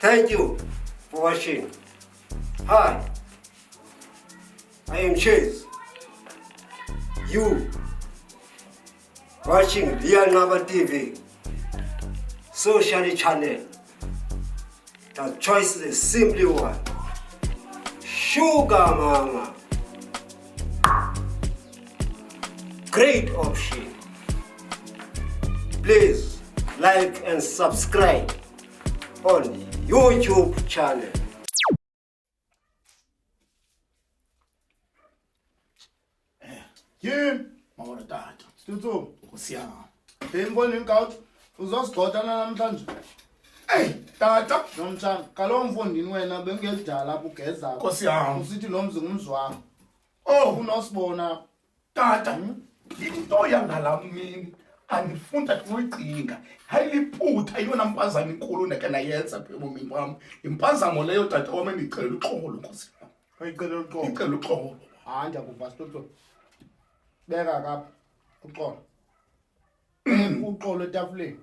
Thank you for watching. Hi, I am Chase. You watching Real Number TV, social channel. The choice is simply one. Sugar Mama. Great option. Please like and subscribe on YouTube channel. Yini? Mawona tata. Situthu, kusiyama. Ngibona inkawu uzosigxotha namhlanje. Tata, nomtshana, kaloku mfondini wena bengekudala lapho ugeza. Nkosiyami. Usithi lo mzi ngumzi wami. Oh, unosibona. Tata, into yangala mini andifunda kuyicinga. Hayiliphutha yona mpazamo inkulu ndeke nayenza phe ebomini bami. Impazamo leyo tata wami ndicela uxolo nkosiyami. Ayicela uxolo. Ngicela uxolo. Hayi ndiyakuva situthu. Beka kapha uxolo. Uxolo etafuleni.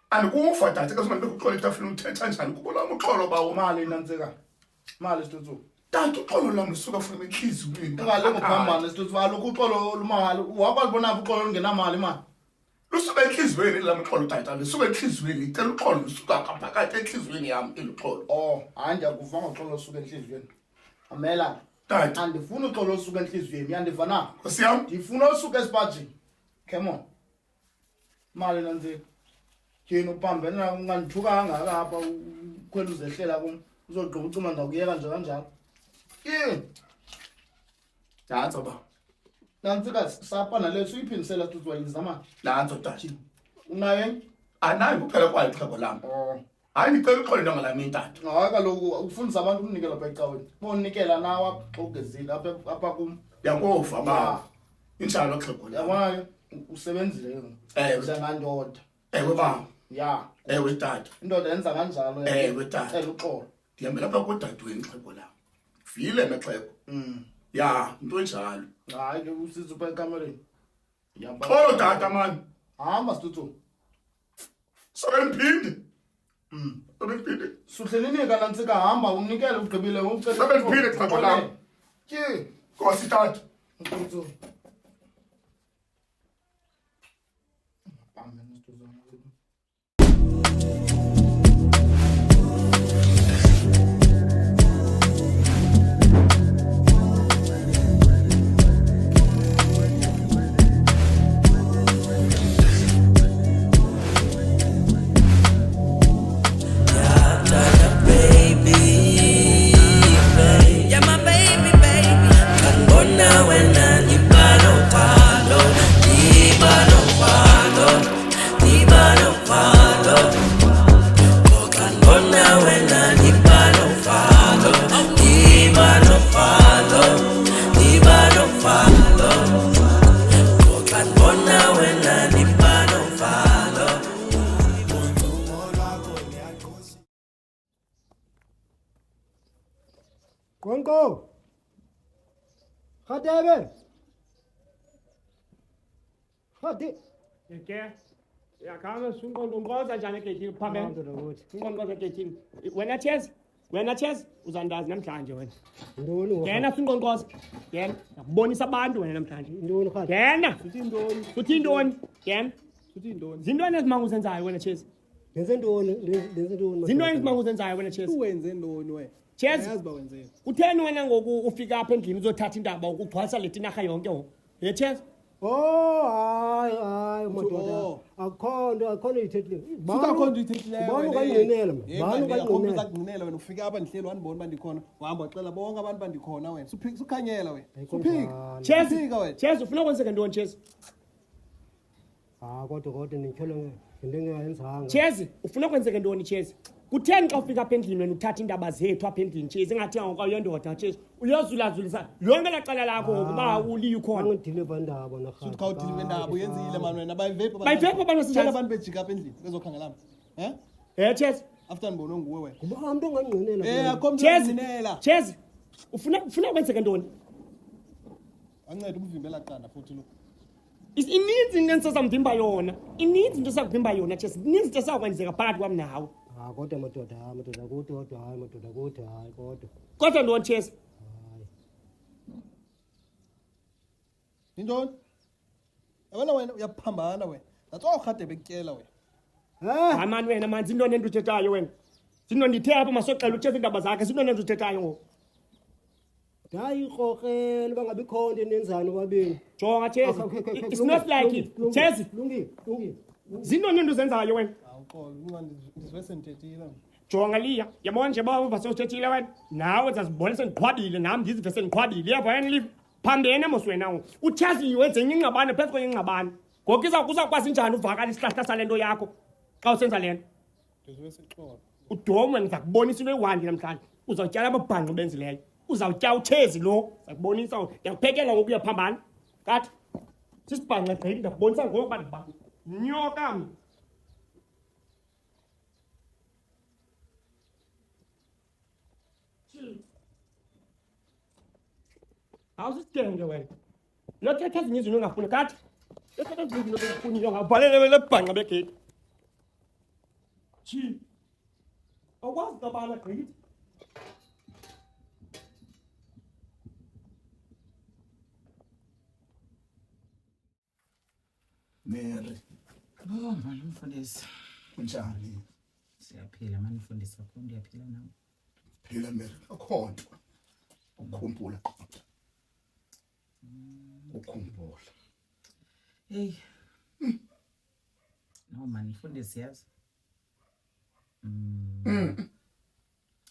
Andikufa tata ke simanje uxolo etafuleni uthetha njani kubo lami uxolo bawo mali nantsika. Mali situthu. Tata uxolo lami lisuka from enhliziyweni. Ngale ngophambana situthu walokhu uxolo lumali. Wakwalibona uxolo lungenamali mali. Lusuka enhliziyweni lami uxolo tata lisuka enhliziyweni icela uxolo lisuka phakathi enhliziyweni yami iluxolo. Oh, hayi ndiyakuva ngoxolo lusuka enhliziyweni. Amela. Tata andifuna uxolo lusuka enhliziyweni yandiva na? Nkosiyami ndifuna usuka esipajini. Come on. Mali nantsika. Yena uphambene ungandithuka kangaka apha ukhwela uzehlela kum uzogqiba ucuma ndakuyeka nje kanjalo. Yini? Danso ba. Nantsika sapa nale suyiphindisela tutu wayizama. Danso tata. Unayo? Anayi kuphela kwayo ixhego lami. Oh. Hayi ngicela uxolo into ngalami tata. Hayi kaloku ufundisa abantu ukunikela apha ecaweni. Bonikela nawe ogezile apha kum. Yakufa ba. Injalo xhego lami. Yabona usebenzile ke. Usengandoda. Ewe ba. Ya. Ewe tata. Indoda yenza kanjalo. Ewe tata. Cela uxolo. Ndihambela lapha kodadweni xhego lami. Vile mexhego. Ya, into enjalo. Hayi ke usiza upha ekamereni. Yamba. Xolo tata man. Hamba situthu. Sobendiphinde. Sobendiphinde. Suhlelinika nantsika hamba unikele ugqibile ucela. Sobendiphinde xhego lami. Ke, Nkosi tata. Situthu. Konko. Khadebe. Khadi. Ke ya kama sunqonqoza njani ke phambene sunqonqoza ke wena chess uzandazi namhlanje wena Ndoni ngena sunqonqoza ngena yakubonisa abantu wena namhlanje Ndoni khadi. ngena Uthi ndoni? uthi ntoni ngena Uthi ndoni? zintoni ezimanga uzenzayo wena chess Lenze ndoni? Lenze ndoni? zintoni ezimanga uzenzayo wena chess Uwenze ndoni wena? chess Ayazi ba wenzeni. utheni wena ngoku ufika apha endlini uzothatha indaba ukugcwalisa le tinarha yonke ho ye chess Oh, hayi madoda. Akho ithethile. Akho into ithethileyo. Bani ukangqinela mna? Bani ukangqinela ukangqinela? wena ufika apha ndihleli wanibona uba ndikhona uhamba uxela bonke abantu bandikhona wena sukhanyela wena suphika chess ufuna kwenzeka ntoni chess Kodwa ndityhele ngento engayenzanga. chess ufuna kwenzeka ntoni chess kutheni xa ufika apha endlini wena uthatha iindaba zethu apha endlini chess engathi ngokayondoda chess uyozulazulisa yonke laa cala lakho ngokuba uliye ukhona Angidiliva indaba na suthi khawudilive indaba uyenzile mani wena bayivepa abantu sitshela abantu bejika apha endlini bezokhangelana chess after ndibone nguwe wena Kuba umuntu ongangqinela. akho mntu ongqinela chess ufuna kwenzeka ntoni anceda umvimbela qanda futhi lo ininzi into esazamvimba yona ininzi into esakuvimba yona chess ininzi into esakwenzeka phakathi kwam nawe kodwa madoda kuthi kodwa hayi madoda kuthi hayi kodwa ntoni Chase? Yintoni? Yabona wena uyaphambana wena. Natso khade bekutyela wena. Hayi mani wena mani zintoni ento uthethayo wena? Zintoni ndithe apha masoxela uChase indaba zakhe zintoni ento uthethayo ngoku? hayi krokrele bangabikho nto enenzani kwabini Jonga Chase. It's not like it. Chase, lungile zintoni ento uzenzayo wena? Awuxolo ngizwe sendithethile. Jonga liya yabona nje ba uva sewuthethile wena nawe zazibona sendiqhwabile nami ndizive sendiqhwabile yapha wena live phambene mos wena uChase wenze enye ingxabano phezu kwenye ingxabano ngoku kuzawukwazi njani uvakala isihlahla sale nto yakho xa usenza le nto Ngizwe sexolo. udome ndiza kubonisa into eyi-1 namhlanje uzawutyala amabhanqa benzileyo uzawutya uChase lo ndakubonisa ndiyakuphekela ngokuya phambana kathi sisibhanqa gqili ndakubonisa ngoku uba ndiba nyoka mna awusisitenge wena lothetha ezinye izinto ongafuni kathi lothetha ezinye izinto ongafuniyo ngavalele lebhanqa begeti ji awukwazi kabana gqithi Mary, Oh, mani mfundisi. unjani? Siyaphila mani mfundisi wakho ndiyaphila nawe. Phila Mary, akho nto. Ukhumbula qotha. Ukhumbula. Hey. No mani mfundisi yazi.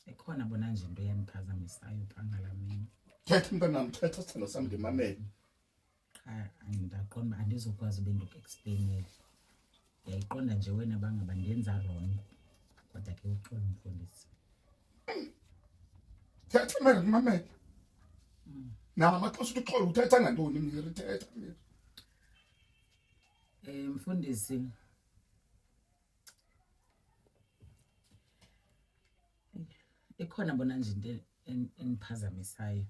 Ekhona bona nje into yaniphazamisayo phangala mina. Thetha mntanami, thetha sithando sami ngimamele. Cha andaqonda andizokwazi bendokuexplainela. Yayiqonda nje wena bangaba ndenza wrong. Kodwa ke uxolo mfundisi. Thetha Mary ngimamele. Nama maxesha uxolo uthetha ngantoni Mary, thetha Mary. Mfundisi. Ekhona bona nje into eniphazamisayo.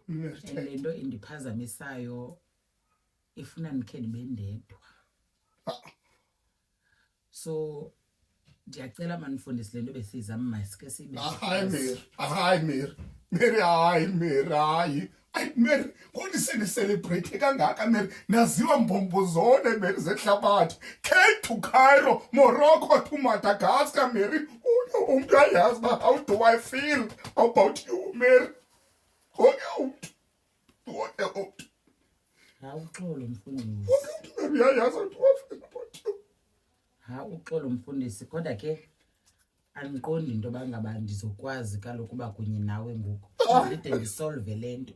Mary, thetha. Lento indiphazamisayo ifuna nikhe nibe ndedwa. So ndiyacela manifundisi lento besizama masike sibe. Hayi Mary. Mary, hayi. Ay Mary, kodwa celebrate kangaka Mary. Naziwa mbombo zone Mary zehlabathi. Cape to Cairo, Morocco to Madagascar Mary. Umuntu ayazi ba how do I feel about you Mary? What out. Uxolo mfundisi. Mary ayazi how do I feel about you? Uxolo mfundisi kodwa ke andiqondi into bangaba ndizokwazi kaloku uba kunye nawe ngoku. Ndide ndisolve lento.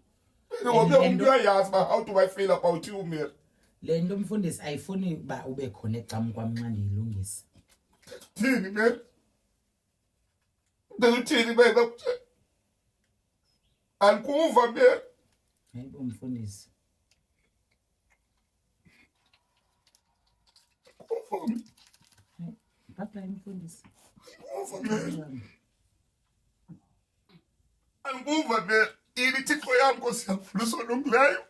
Umuntu ayazi ba how do I feel about you Mary? Lento mfundisi ayifuni ba ube khona ecam kwam nxa ndiyilungisa. Thini Mary? Ndikuthini bebe? Alikuva Mary. Hayibo mfundisi. Papa mfundisi. Alikuva Mary. Ini Thixo yami Nkosi yami lusolungileyo.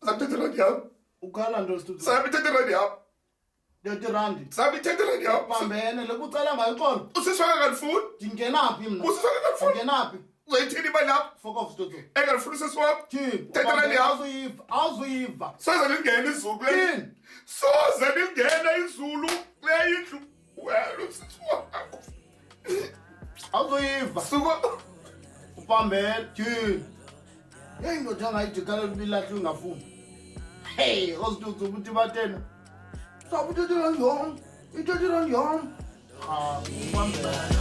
Sabithethelwa ndiyapha. Ukhala nto studio. Sabithethelwa ndiyapha. 30 rand. Sabithethelwa ndiyapha. Bambene lekucela ngayixolo. Usiswaka kalifuni? Ndingenaphi mna? Usiswaka kalifuni? Ndingenaphi? Uzoyithini imali yapha? Fuck off studio. Engalifuni usisi wam? Thini? Thethela ndiyapha. Awuzuyiva. Soze lingene izulu kule. Thini? Soze lingene izulu kule indlu. Wena usisi wakho. Awuzuyiva. Suka. Ubambene. Thini? Hey ndoda ngayidikala lilahle ungafuni. Hey, ostudio ukuthi batena. Sabuthethelwa njani? Ithethelwa njani? Ubambene.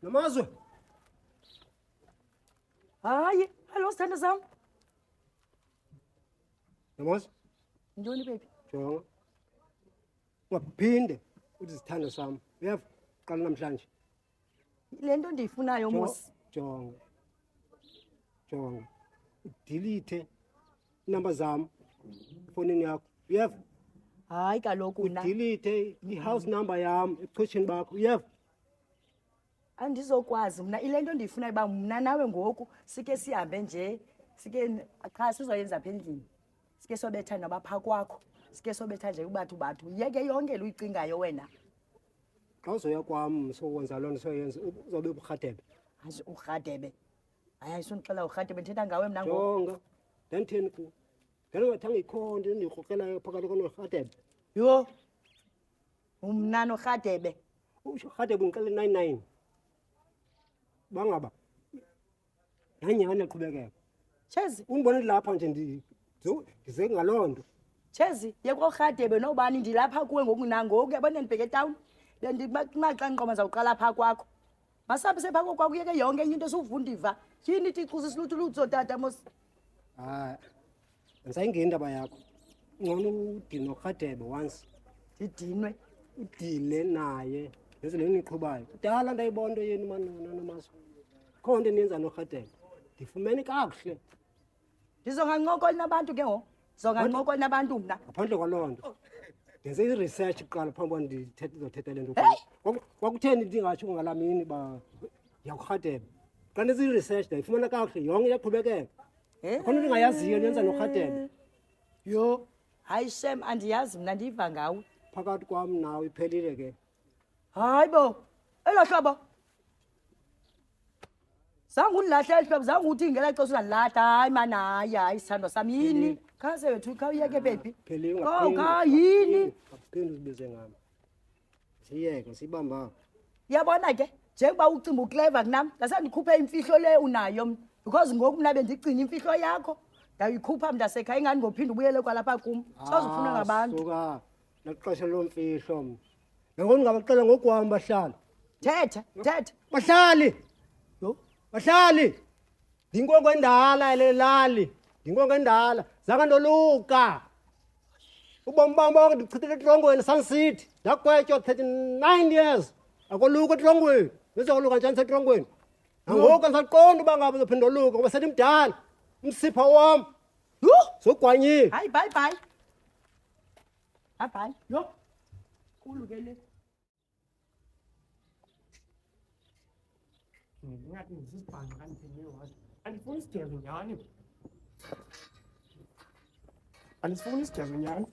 Namazwe Hayi, hello sithando sami. Yamos, Ntoni baby? jonga. Ungaphinde uthi sithando sami. Uyeva qala namhlanje. Le nto ndiyifunayo mos. Jonga. Delete number zami efonini yakho. Uyeva? Hayi kaloku Delete i-house number yami ebuchosheni bakho. Uyeva? andizokwazi mna ile nto ndiyifunayo uba mna nawe ngoku sike sihambe nje qha sizoyenza apha endlini sike sobetha nabapha kwakho sike sobetha nje ubathu yeke yonke le uyicingayo wena. Xa uzoya kwam sokwenza loo nto soyenza uzobe uburhadebe. Hayi urhadebe hayi ayisondixela urhadebe ndithetha ngawe mna ngoku. Jonga ndanditheni ku ndanongathanga ikho nto endirhokrelayo phakathi konorhadebe. Yho umna norhadebe Usho urhadebe ngiqele 99 bangaba nanyani aqhubekeka Chezi ungibone lapha nje ndize ngaloo nto. Chezi yeke urhadebe nobani ndilapha kuwe ngoku nangoku yabona ndibheke etawuni le ndimaxa nqoma zawuqala phaa kwakho masabe sephaa kwakho yeke yonke enye into suvundiva yini iticuza isiluthu tata mos. Hayi andisayingeni indaba yakho ngcono udine urhadebe once Ndidinwe udile naye neze le niqhubayo kudala ndayibona into yeni nomaso kho nto eniyenza norhadebe ndifumene kakuhle ndizongancokoli nabantu ke ngoku zongancokoli nabantu mna ngaphandle kwaloo nto ndenze i-research kuqala phambi kwa ndizothetha le nto kwakutheni ndingatsho ngala mini uba yakurhadebe xa ndenze i-research ndayifumana kakuhle yonke iyaqhubekeka akho nto ndingayaziyo nenza norhadebe. Yho hayi shem andiyazi mna ndiyiva ngawe. Phakathi kwam nawe iphelile ke. Hayi bo elo hlobo zange undilahle eli hlobo zange uthi ngela xesha uzandilahla hayi mani hayi sithandwa sami yini khase wethu khawuyeke baby Phelile kha yini ngaphinde uzibize ngami siyeke sibamba. Yabona ke njengoba ucimba uclever kunami ngase ndikhuphe imfihlo le unayo mna because ngoku mna bendigcina imfihlo yakho ndayikhupha mntasekhaya ingani ngophinda ubuyele kwalapha kum sawuzufuna ngabantu suka naxesha lomfihlo mna nangona ngabaxela ngokwami bahlali thetha bahlali bahlali ndinkonke endala elelali ndinkonke endala zange ndoluka ubomi bam bonke ndichithele etrongweni Sun City ndagwetywa 39 years akoluka etrongweni ndizokoluka njani setrongweni nangoku andisaqonda uba ngaba uzophinda oluka ngoba sendimdala umsipha wam sogwanyiwe. hayi bye yho kulukele ngathi ngisibhanqa kandiphenyeyo wathi andifuni isigezo nyhani andisifuni isigezo nyhani.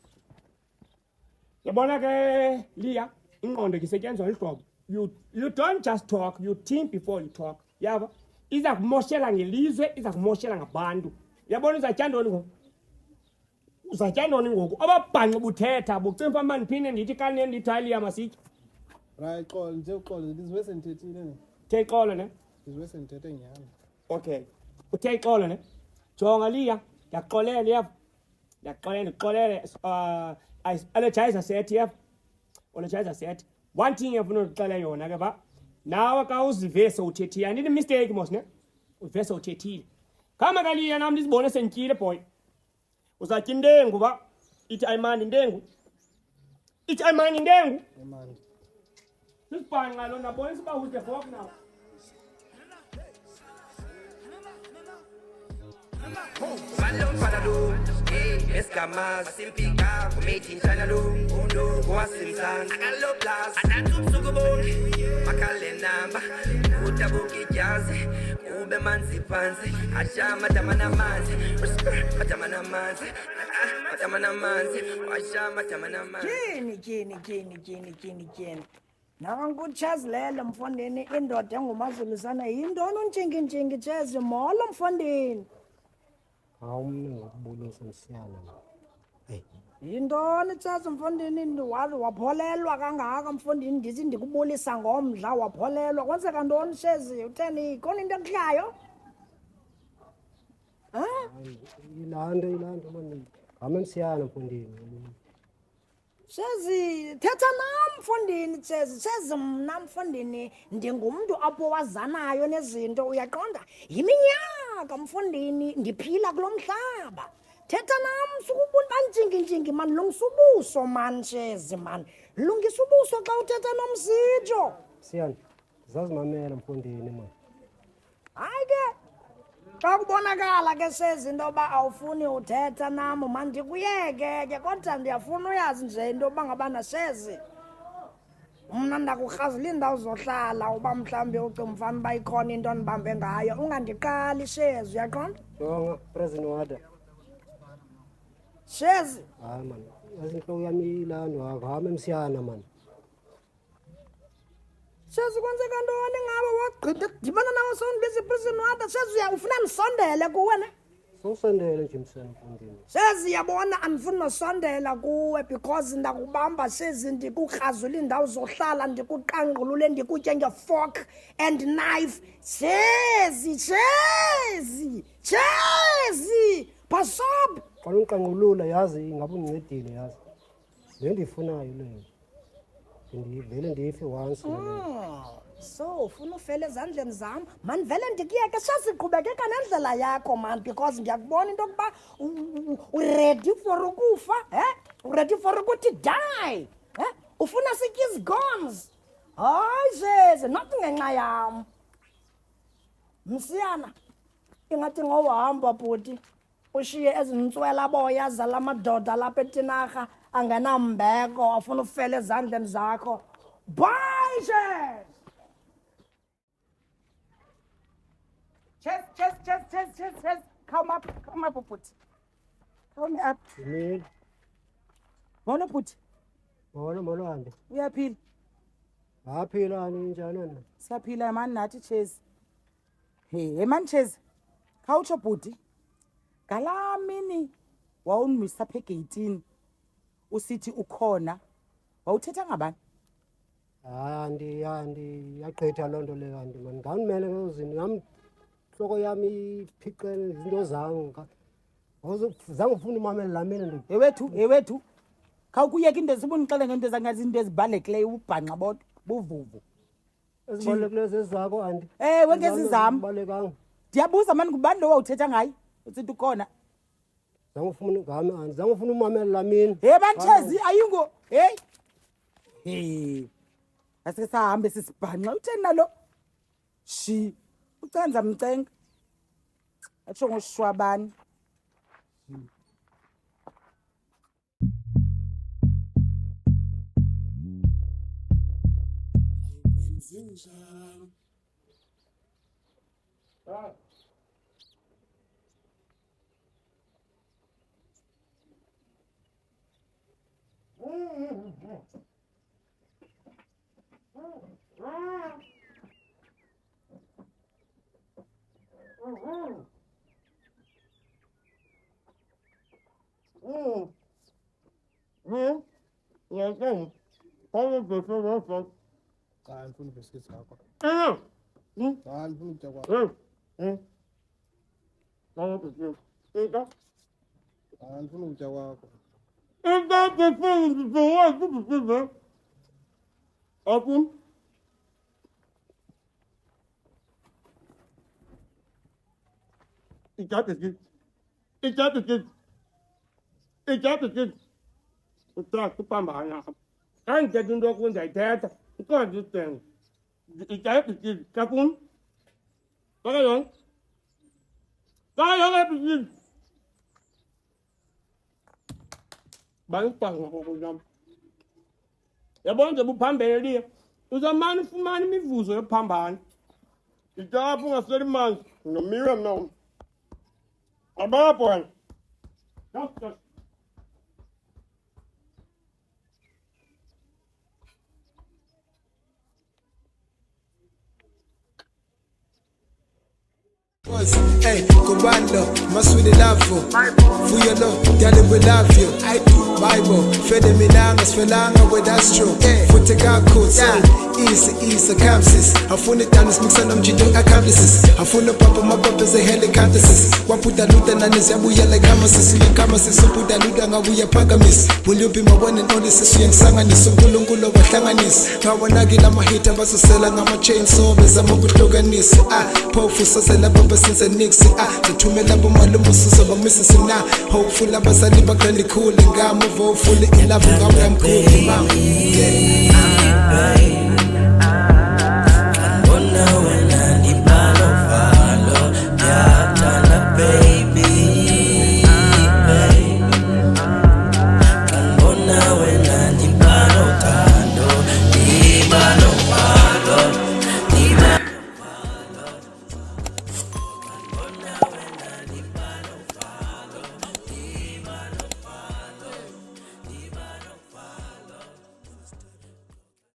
Yabona ke Leah ingqondo ngisetyenzwa ihlobo you don't just talk you think before you talk yaba iza kumoshela ngelizwe iza kumoshela ngabantu yabona uzatya ntoni ngoku uzatya ntoni ngoku ababhanqi buthetha bucimba mandiphinde ndithi kanene ndithi hayi Leah masitye Right xolo nje uxolo ndizwe sendithethile ne the ixolo ne ndizwe sendithethe nyhani. okay uthe ixolo ne jonga Leah ndiyaxolela yabo ndiyaxolela allergizer set yabo allergizer set one thing efuna ukuxela yona ke ba nawe ka uzive sowuthethile andini mistake mos ne uzive sowuthethile kama kaliya nami ndizibone sentyile boy uzatya intengu ba ithi ayimandi intengu Emani. sisibhanqa lo nabonisa uba who's the fuck now. Balomfana lo, esigama simpika kumethi njana lo, wasimzansi akalo plus anathi ubusuku bonke makhale namba utabuka ijazi ube manzi phansi ashama tamana manzi matamana manzi matamana manzi washama tamana manzi Tyeni. Nangu Chazilela mfondini indoda engumazuluzana yintoni untshingintshingin Chazi molo mfondini. Hawu mna ngokubulisa msiyana. Yintoni Chazi mfondini wapholelwa kangaka mfondini ndithi ndikubulisa ngomdla wapholelwa kwenzeka ntoni Chazi utheni khona into ekuhlayo? Ilanda mani ngame msiyana mfondini. Chazi thetha nam mfondini Chazi mna mfondini ndingumntu apho wazanayo nezinto uyaqonda yiminyaka mfondini ndiphila kulo mhlaba thetha nam sukubona njingi man lungisa ubuso man shezi man lungisa ubuso xa uthetha nomsitsho Siyani, zazimamela mfondini man. hayi ke xa kubonakala ke shezi into yoba awufuni uthetha nam man ndikuyeke ke kodwa ndiyafuna uyazi nje into yoba ngabana shezi mna ndakurhazula iindawo zohlala uba mhlawumbi ucinga ufana uba ikhona into ndibambe ngayo ungandiqali shezi uyaqonda Jonga, President Wada. shezi Hayi man, yazinhloko yami ilana wakahamba emsiyana man. shezi kwenzeka ntoni ngawe wagqitha dibana nawe sowundibiza iprison water shezi ufuna ndisondele kuwe ne Sowusondele nje msiyana mfondini. shezi yabona andifuni nosondela kuwe because ndakubamba shezi ndikukrazula iindawo zohlala ndikuqangqulule ndikutye ngefork and knife shezi bhasob Xa ungiqangqulula yazi ingabe undincedile yazi. Le ndiyifunayo leyo. Ndivele ndife once. so ufuna ufele ezandleni zam man vele ndikuyeke sasiqhubekeka nendlela yakho man because ndiyakubona into yokuba uready for ukufa uready for ukuthi die ufuna sitye izigons hayi shezi not ngenxa yam msiyana ingathi ngohamba bhuti ushiye ezintswela boya zala madoda lapha etinarha angenambeko afuna ufele ezandleni zakho bye shezi Chess. Come up, Put. Come up. Yimini. Bona, Put. Molo hande. Uyaphila. Haphila njani na? Siyaphila man nathi Chess. Hey man Chess. Khawutsho bhuti. Ngala mini wawunimisa apha egeyitini. Usithi ukhona. Wawuthetha ngabani? Andi yaqhitha loo nto leyo andi man. Nganimele ngozini ngam hloko yami iphiqele izinto zanga. Zange ufuna umamela la mina nto. Ewethu. Khawukuyeka into esibunixele ngento zangazi into ezibhalekileyo ubhanqa bodwa buvuvu. Ezibalulekileyo zezakho andi. Ewe ngezizam. Balekanga. Ndiyabuza mani ngubani lo wawuthetha ngayo? Usithi ukhona. Zange ufuna ngami andi. Zange ufuna umamela la mina. Hey bantshezi ayingo. Hey. Asike sahambe sisibhanqa utheni nalo? Shi. Ucanza mcenga. Atsho ngoshwabani. Cha ngifuna ibhiskiti yakho. Cha ngifuna ukutya kwakho. Cha ngifuna ukutya kwakho. Uthatha upambana apha. Andithetha into yokuba ndiyayithetha. Ikwazi usenga. Ityayebhitini. Kakuni? Kakayonke? Ebhitini. Bayibhanga ngokunjam. Yabona nje buphambene liye. Uzamane ufumana imivuzo yophambana. Itapha ungasweli manzi. Nomira mna. Abapho wena. Just. Hey, Kubando, my sweetie love for you know, girl, we love you. I do. Bible fede mina ngasifenanga where that's true futhi kakhulu so easy campuses afuna idance mixana nomjito accomplices afuna papa mapapa ze helicopters waputa luta nani ziyabuya like kama sisuputa luta ngabuya phakamis will you be my one and only sisuye ngisanganisa uNkulunkulu wahlanganisa ngawonake lamahit abasosela ngama chainsaw bezama ukuhlukanisa phofu sasela baba since nix zithumela bomalumo suzoba misisi na hopeful abasali bagrandi cool ngamo hopeful in love ngawe I'm cool mama yeah